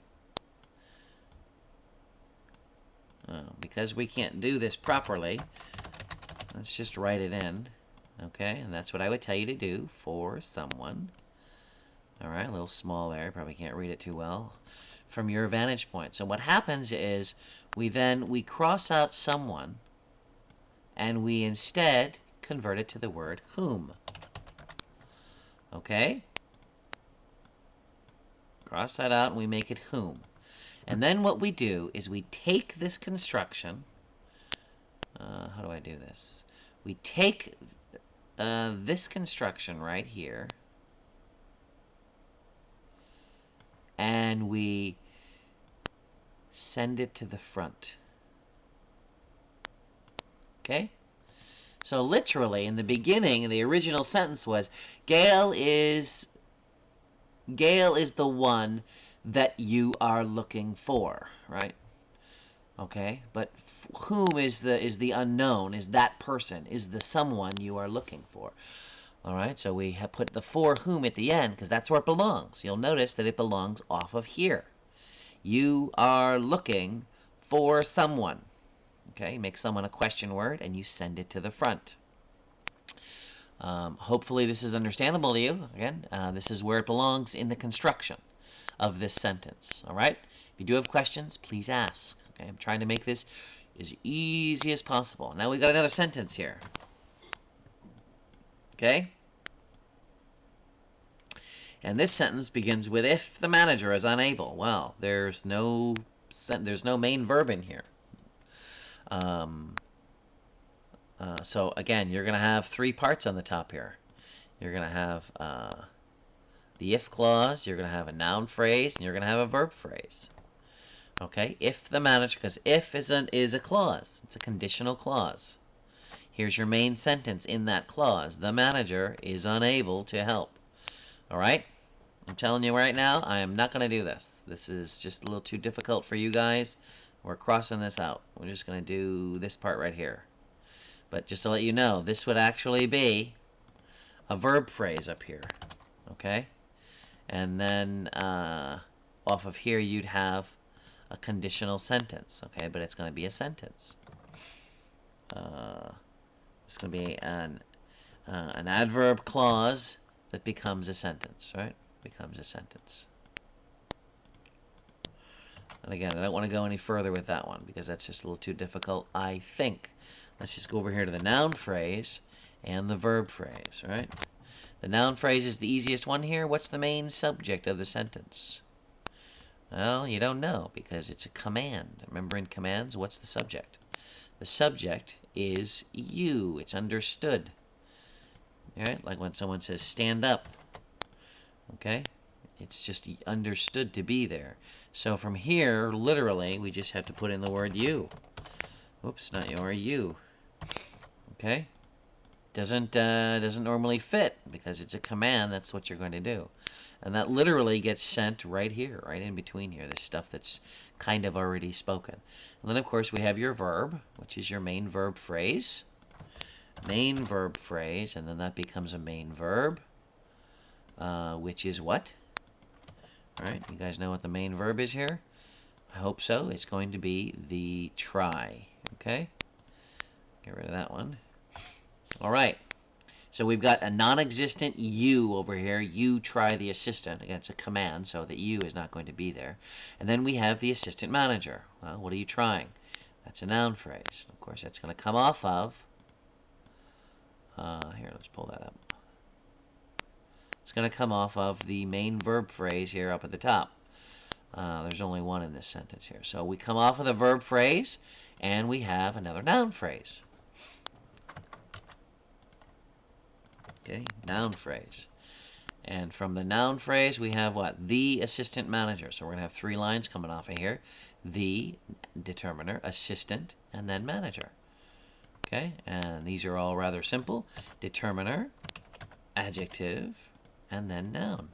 Because we can't do this properly, let's just write it in. Okay, and that's what I would tell you to do, for someone. All right, a little small there, probably can't read it too well from your vantage point. So what happens is we cross out someone, and we instead convert it to the word whom. Okay? Cross that out and we make it whom. And then what we do is we take this construction. How do I do this? We take this construction right here, and we send it to the front. Okay? So literally, in the beginning, the original sentence was, Gail is the one that you are looking for, right? Okay, but whom is the unknown, is that person, is the someone you are looking for. All right, so we have put the for whom at the end because that's where it belongs. You'll notice that it belongs off of here. You are looking for someone. Okay, make someone a question word and you send it to the front. Hopefully this is understandable to you. Again, this is where it belongs in the construction of this sentence. All right, if you do have questions, please ask. Okay, I'm trying to make this as easy as possible. Now we've got another sentence here. Okay? And this sentence begins with, if the manager is unable. Well, there's no main verb in here. So again, you're going to have three parts on the top here. you're going to have the if clause, you're going to have a noun phrase, and you're going to have a verb phrase. Okay, if the manager, because if is a clause. It's a conditional clause. Here's your main sentence in that clause. The manager is unable to help. All right? I'm telling you right now, I am not going to do this. This is just a little too difficult for you guys. We're crossing this out. We're just going to do this part right here. But just to let you know, this would actually be a verb phrase up here. Okay? And then off of here, you'd have a conditional sentence. Okay? But it's going to be a sentence. It's going to be an adverb clause that becomes a sentence, right? Becomes a sentence. And again, I don't want to go any further with that one because that's just a little too difficult, I think. Let's just go over here to the noun phrase and the verb phrase, right? The noun phrase is the easiest one here. What's the main subject of the sentence? Well, you don't know because it's a command. Remember in commands, what's the subject? The subject is you. It's understood. All right? Like when someone says stand up. Okay? It's just understood to be there. So from here, literally, we just have to put in the word you. Oops, not your, you. Okay? Doesn't normally fit because it's a command. That's what you're going to do. And that literally gets sent right here, right in between here, this stuff that's kind of already spoken. And then, of course, we have your verb, which is your main verb phrase. Main verb phrase, and then that becomes a main verb, which is what? All right, you guys know what the main verb is here? I hope so. It's going to be the try, okay? Get rid of that one. All right. So we've got a non-existent you over here. You try the assistant. Again, it's a command, so the you is not going to be there. And then we have the assistant manager. Well, what are you trying? That's a noun phrase. Of course, that's going to come off of... here, let's pull that up. It's going to come off of the main verb phrase here up at the top. There's only one in this sentence here. So we come off of the verb phrase, and we have another noun phrase. Okay, noun phrase. And from the noun phrase, we have what? The assistant manager. So we're going to have 3 lines coming off of here. The determiner, assistant, and then manager. Okay, and these are all rather simple. Determiner, adjective, and then noun.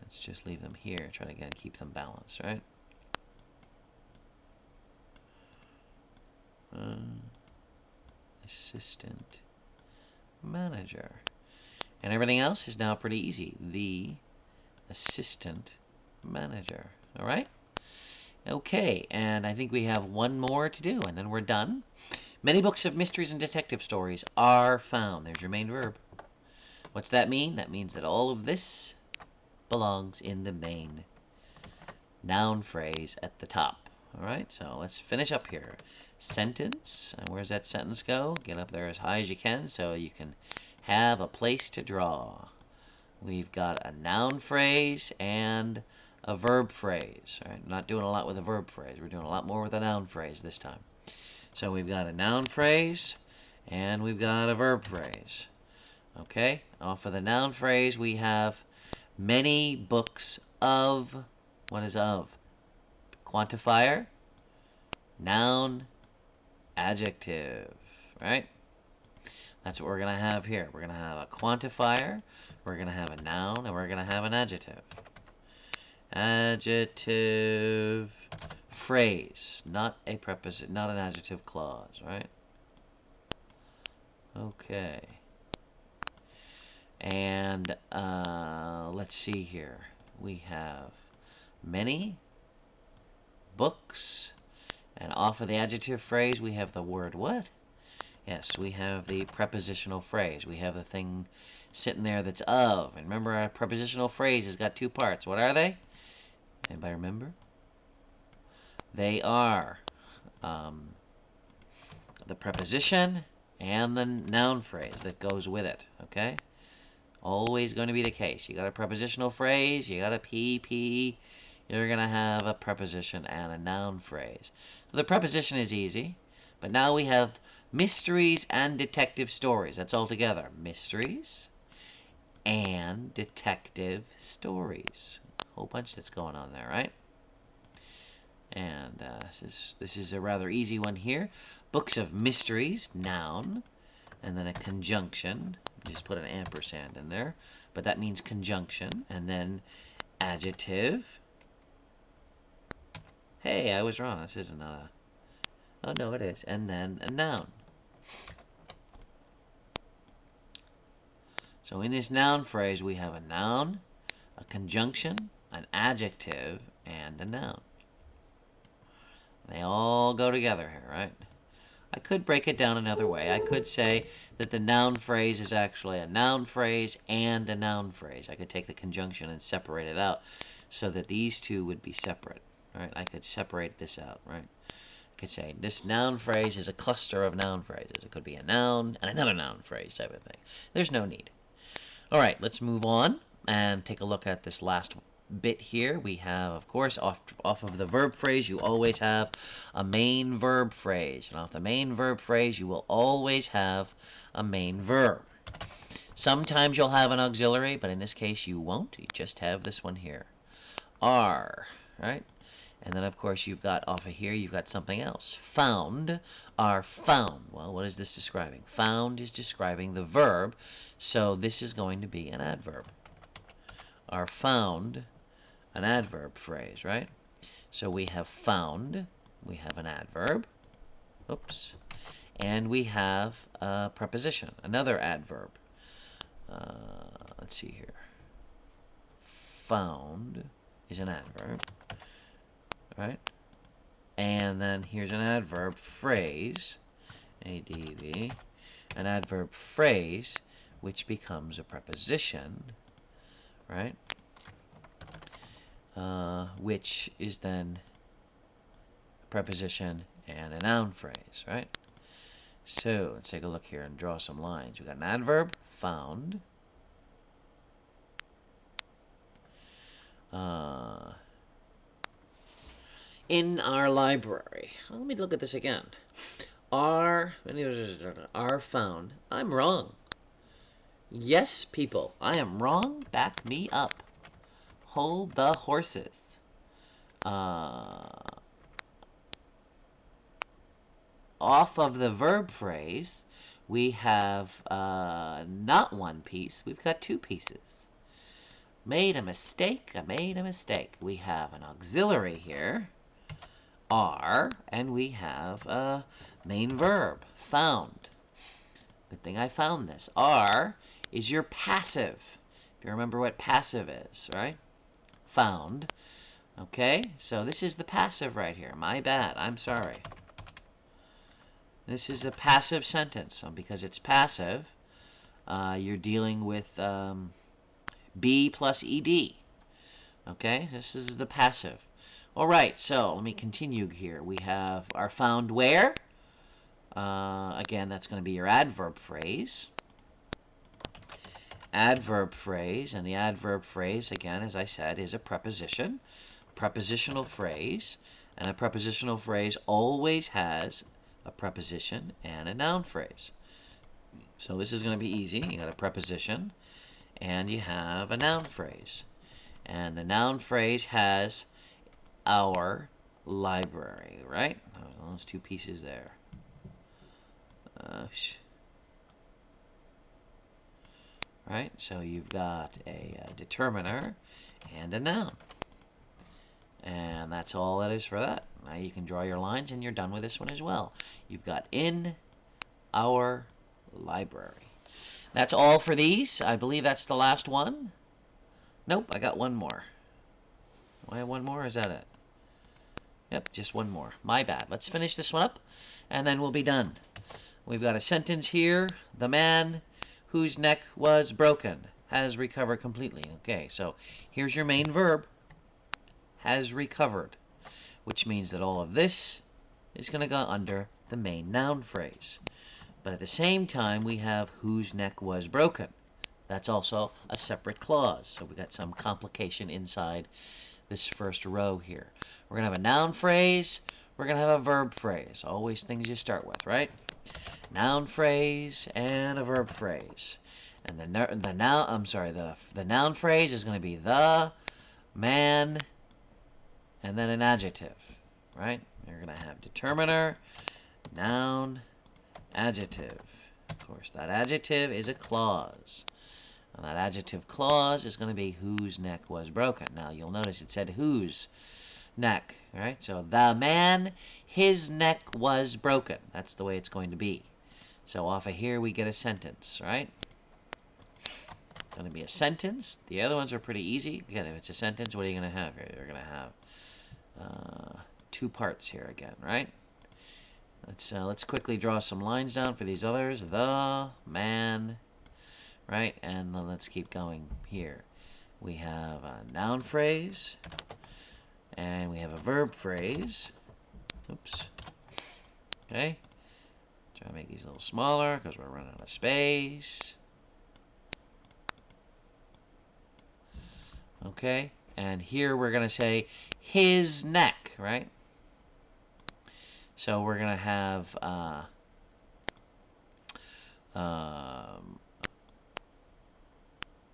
Let's just leave them here. Try to, again, keep them balanced, right? Assistant manager. And everything else is now pretty easy. The assistant manager. All right? Okay, and I think we have one more to do, and then we're done. Many books of mysteries and detective stories are found. There's your main verb. What's that mean? That means that all of this belongs in the main noun phrase at the top. All right, so let's finish up here. Sentence, and where's that sentence go? Get up there as high as you can so you can have a place to draw. We've got a noun phrase and a verb phrase. All right, not doing a lot with a verb phrase. We're doing a lot more with a noun phrase this time. So we've got a noun phrase and we've got a verb phrase. Okay, off of the noun phrase we have many books of, what is of? Quantifier, noun, adjective, right? That's what we're going to have here. We're going to have a quantifier, we're going to have a noun, and we're going to have an adjective. Adjective phrase, not a preposition, not an adjective clause, right? Okay. And let's see here. We have many books, and off of the adjective phrase we have the word what? Yes, we have the prepositional phrase. We have the thing sitting there that's of. And remember, our prepositional phrase has got 2 parts. What are they? Anybody remember? They are the preposition and the noun phrase that goes with it. Okay? Always going to be the case. You got a prepositional phrase, you got a PP, you're going to have a preposition and a noun phrase. So the preposition is easy. But now we have mysteries and detective stories. That's all together. Mysteries and detective stories. A whole bunch that's going on there, right? And this is a rather easy one here. Books of mysteries, noun, and then a conjunction. Just put an ampersand in there, but that means conjunction. And then adjective. Hey, I was wrong. This isn't a... Oh, no, it is. And then a noun. So in this noun phrase, we have a noun, a conjunction, an adjective, and a noun. They all go together here, right? I could break it down another way. I could say that the noun phrase is actually a noun phrase and a noun phrase. I could take the conjunction and separate it out so that these two would be separate, right? I could separate this out, right? I could say this noun phrase is a cluster of noun phrases. It could be a noun and another noun phrase type of thing. There's no need. All right, let's move on and take a look at this last bit here. We have, of course, off of the verb phrase, you always have a main verb phrase. And off the main verb phrase, you will always have a main verb. Sometimes you'll have an auxiliary, but in this case, you won't. You just have this one here. Are, right? And then, of course, you've got off of here, you've got something else. Found, are found. Well, what is this describing? Found is describing the verb, so this is going to be an adverb. Are found, an adverb phrase, right? So we have found, we have an adverb, oops, and we have a preposition, another adverb. Let's see here. Found is an adverb, right? And then here's an adverb phrase, ADV, an adverb phrase, which becomes a preposition, right? Which is then a preposition and a noun phrase, right? So let's take a look here and draw some lines. We've got an adverb, found. In our library. Let me look at this again. Are found. I'm wrong. Yes, people, I am wrong. Back me up. Hold the horses. Off of the verb phrase, we have not one piece. We've got two pieces. Made a mistake. I made a mistake. We have an auxiliary here, are, and we have a main verb, found. Good thing I found this. Are is your passive. If you remember what passive is, right? Found. Okay, so this is the passive right here. My bad. I'm sorry. This is a passive sentence. So because it's passive, you're dealing with be plus ed. Okay, this is the passive. All right, so let me continue here. We have our found where. Again, that's going to be your adverb phrase. Adverb phrase, and the adverb phrase, again, as I said, is a preposition. Prepositional phrase, and a prepositional phrase always has a preposition and a noun phrase. So this is going to be easy. You got a preposition, and you have a noun phrase. And the noun phrase has our library, right? Those two pieces there. Right? So you've got a determiner and a noun. And that's all that is for that. Now you can draw your lines and you're done with this one as well. You've got in our library. That's all for these. I believe that's the last one. Nope, I got one more. Do I have one more? Is that it? Yep, just one more. My bad. Let's finish this one up, and then we'll be done. We've got a sentence here. The man whose neck was broken has recovered completely. Okay, so here's your main verb, has recovered, which means that all of this is going to go under the main noun phrase. But at the same time, we have whose neck was broken. That's also a separate clause. So we got some complication inside this first row here. We're going to have a noun phrase. we're going to have a verb phrase. Always things you start with, right? Noun phrase and a verb phrase. And the noun phrase is going to be the, man, and then an adjective, right? You're going to have determiner, noun, adjective. Of course, that adjective is a clause. And that adjective clause is going to be whose neck was broken. Now, you'll notice it said whose neck, right? So, the man, his neck was broken. That's the way it's going to be. So, off of here, we get a sentence, right? Going to be a sentence. The other ones are pretty easy. Again, if it's a sentence, what are you going to have here? You're going to have two parts here again, right? Let's quickly draw some lines down for these others. The, man, right? And then let's keep going here. We have a noun phrase, and we have a verb phrase. Oops. Okay. Try to make these a little smaller because we're running out of space. Okay. And here we're going to say his neck, right? So we're going to have not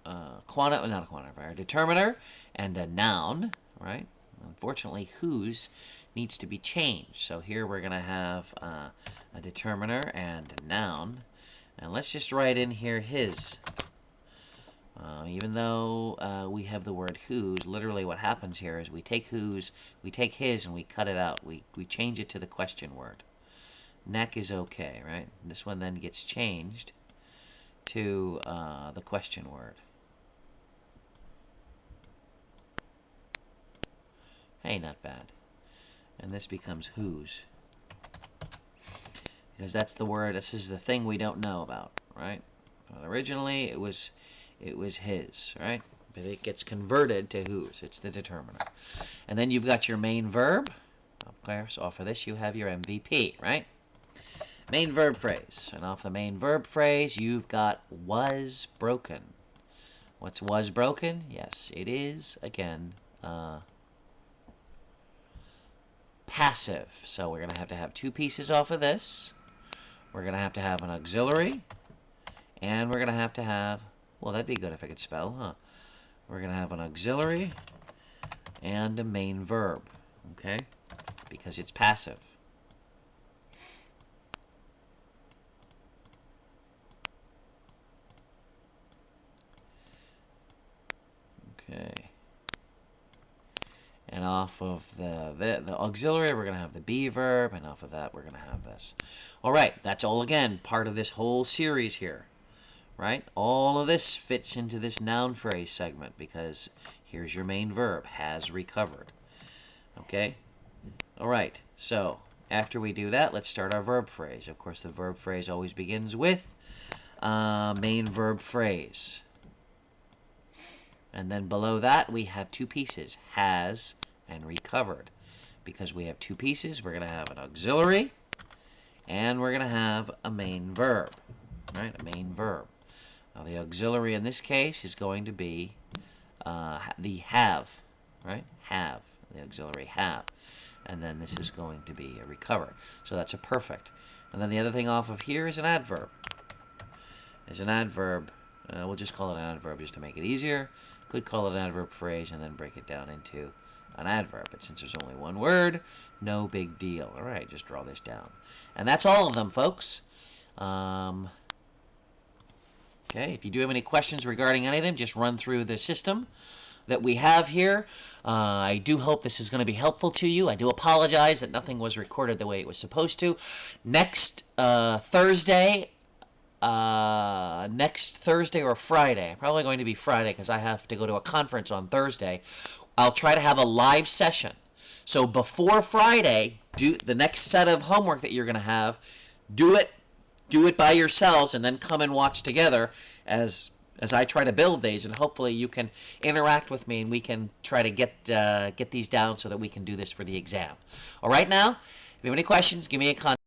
a quantifier, determiner, and a noun, right? Unfortunately, whose needs to be changed. So here we're going to have a determiner and a noun. And let's just write in here his. Even though we have the word whose, literally what happens here is we take whose, we take his, and we cut it out. We change it to the question word. Neck is okay, right? This one then gets changed to the question word. Hey, not bad. And this becomes whose. Because that's the word, this is the thing we don't know about, right? Well, originally it was his, right? But it gets converted to whose. It's the determiner. And then you've got your main verb. Okay, so off of this you have your MVP, right? Main verb phrase. And off the main verb phrase you've got was broken. What's was broken? Yes, it is, again, passive. So we're going to have two pieces off of this. We're going to have an auxiliary. And we're going to have, well, that'd be good if I could spell, huh? We're going to have an auxiliary and a main verb, okay? Because it's passive. Okay. And off of the auxiliary, we're going to have the be verb, and off of that, we're going to have this. All right, that's all, again, part of this whole series here. Right? All of this fits into this noun phrase segment because here's your main verb, has recovered. Okay? All right. So, after we do that, let's start our verb phrase. Of course, the verb phrase always begins with main verb phrase. And then below that, we have two pieces, has and recovered. Because we have two pieces, we're going to have an auxiliary and we're going to have a main verb. Right? A main verb. Now, the auxiliary in this case is going to be the have, right? Have, the auxiliary have. And then this is going to be a recover. So that's a perfect. And then the other thing off of here is an adverb. Is an adverb. We'll just call it an adverb just to make it easier. Could call it an adverb phrase and then break it down into an adverb. But since there's only one word, no big deal. All right, just draw this down. And that's all of them, folks. Okay, if you do have any questions regarding any of them, just run through the system that we have here. I do hope this is going to be helpful to you. I do apologize that nothing was recorded the way it was supposed to. Next Thursday or Friday, probably going to be Friday because I have to go to a conference on Thursday, I'll try to have a live session. So before Friday, do the next set of homework that you're going to have, do it by yourselves and then come and watch together as I try to build these, and hopefully you can interact with me and we can try to get these down so that we can do this for the exam. All right, now, if you have any questions, give me a contact.